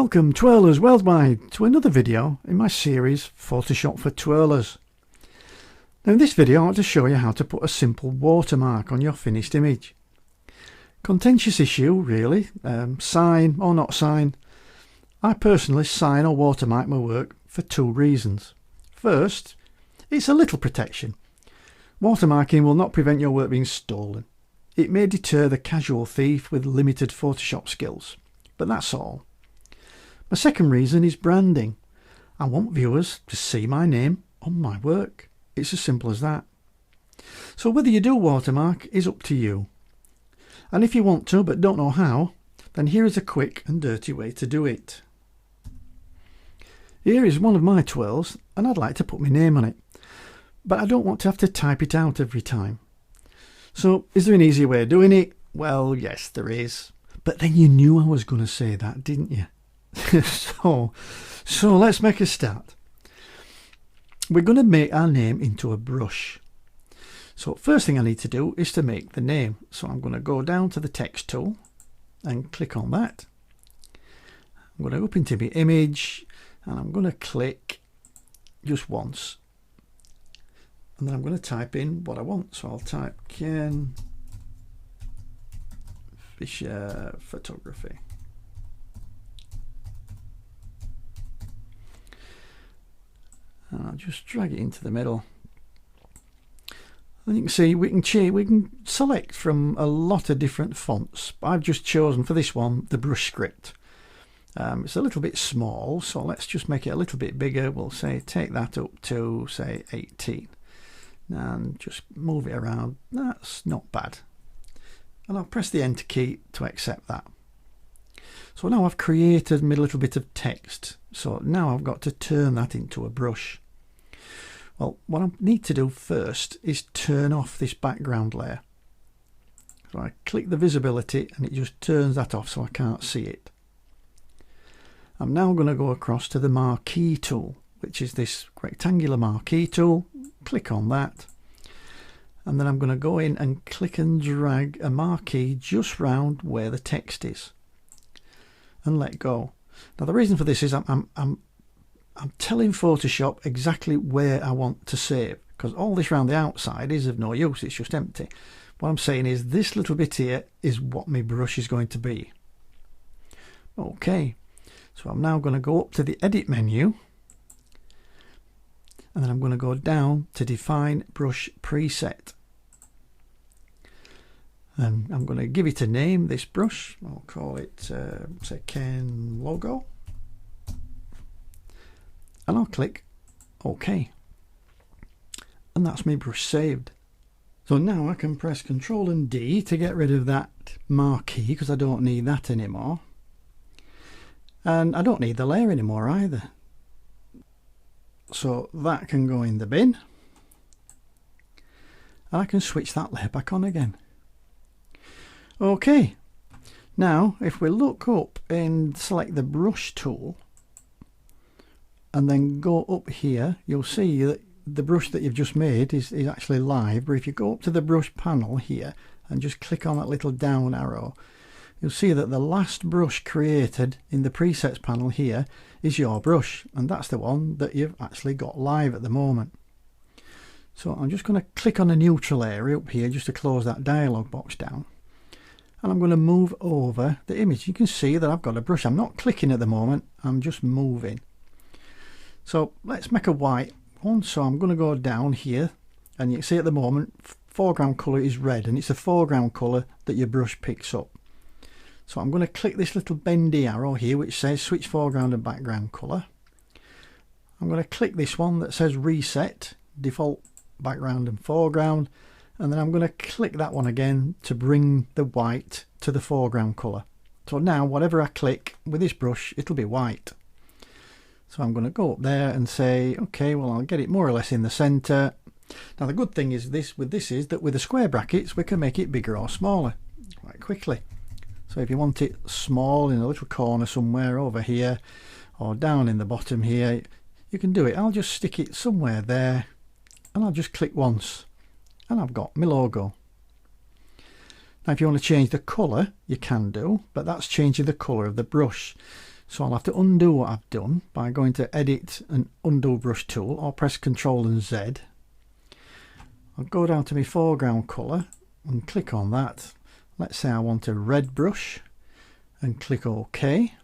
Welcome twirlers worldwide to another video in my series Photoshop for Twirlers. Now in this video I want to show you how to put a simple watermark on your finished image. Contentious issue really, sign or not sign. I personally sign or watermark my work for two reasons. First, it's a little protection. Watermarking will not prevent your work being stolen. It may deter the casual thief with limited Photoshop skills, but that's all. My second reason is branding. I want viewers to see my name on my work. It's as simple as that. So whether you do watermark is up to you. And if you want to but don't know how, then here is a quick and dirty way to do it. Here is one of my twirls and I'd like to put my name on it. But I don't want to have to type it out every time. So is there an easier way of doing it? Well, yes, there is. But then you knew I was going to say that, didn't you? so let's make a start. We're going to make our name into a brush. So first thing I need to do is to make the name. So I'm going to go down to the text tool and click on that. I'm going to go up into my image and I'm going to click just once. And then I'm going to type in what I want. So I'll type Ken Fisher Photography. And I'll just drag it into the middle. And you can see we can select from a lot of different fonts. I've just chosen for this one the brush script. It's a little bit small, so let's just make it a little bit bigger. We'll say take that up to say 18 and just move it around. That's not bad. And I'll press the enter key to accept that. So now I've created my little bit of text. So now I've got to turn that into a brush. Well, what I need to do first is turn off this background layer. So I click the visibility and it just turns that off so I can't see it. I'm now going to go across to the marquee tool, which is this rectangular marquee tool. Click on that. And then I'm going to go in and click and drag a marquee just round where the text is. And let go. Now the reason for this is I'm telling Photoshop exactly where I want to save, because all this round the outside is of no use, it's just empty. What I'm saying is this little bit here is what my brush is going to be. Okay, so I'm now going to go up to the edit menu and then I'm going to go down to define brush preset. And I'm going to give it a name, this brush. I'll call it, say, Ken Logo. And I'll click OK. And that's my brush saved. So now I can press Ctrl and D to get rid of that marquee because I don't need that anymore. And I don't need the layer anymore either. So that can go in the bin. And I can switch that layer back on again. Okay, now if we look up and select the brush tool and then go up here, you'll see that the brush that you've just made is actually live. But if you go up to the brush panel here and just click on that little down arrow, you'll see that the last brush created in the presets panel here is your brush, and that's the one that you've actually got live at the moment. So I'm just going to click on the neutral area up here just to close that dialog box down. And I'm going to move over the image. You can see that I've got a brush. I'm not clicking at the moment, I'm just moving. So let's make a white one. So I'm going to go down here and you can see at the moment foreground colour is red, and it's the foreground colour that your brush picks up. So I'm going to click this little bendy arrow here which says switch foreground and background colour. I'm going to click this one that says reset default background and foreground. And then I'm going to click that one again to bring the white to the foreground colour. So now whatever I click with this brush, it'll be white. So I'm going to go up there and say, okay, well, I'll get it more or less in the centre. Now the good thing is with this is that with the square brackets, we can make it bigger or smaller quite quickly. So if you want it small in a little corner somewhere over here or down in the bottom here, you can do it. I'll just stick it somewhere there and I'll just click once. And I've got my logo. Now if you want to change the colour, you can do, but that's changing the colour of the brush. So I'll have to undo what I've done by going to Edit and Undo Brush Tool, or press Ctrl and Z. I'll go down to my foreground colour and click on that. Let's say I want a red brush and click OK.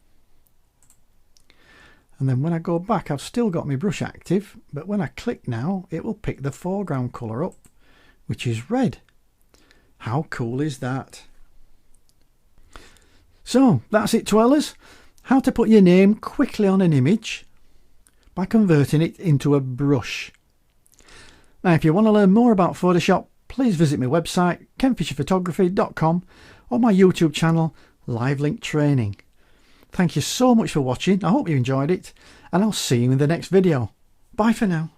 And then when I go back, I've still got my brush active, but when I click now, it will pick the foreground colour up, which is red. How cool is that? So that's it, twirlers. How to put your name quickly on an image by converting it into a brush. Now, if you want to learn more about Photoshop, please visit my website, kenfisherphotography.com, or my YouTube channel, Live Link Training. Thank you so much for watching. I hope you enjoyed it, and I'll see you in the next video. Bye for now.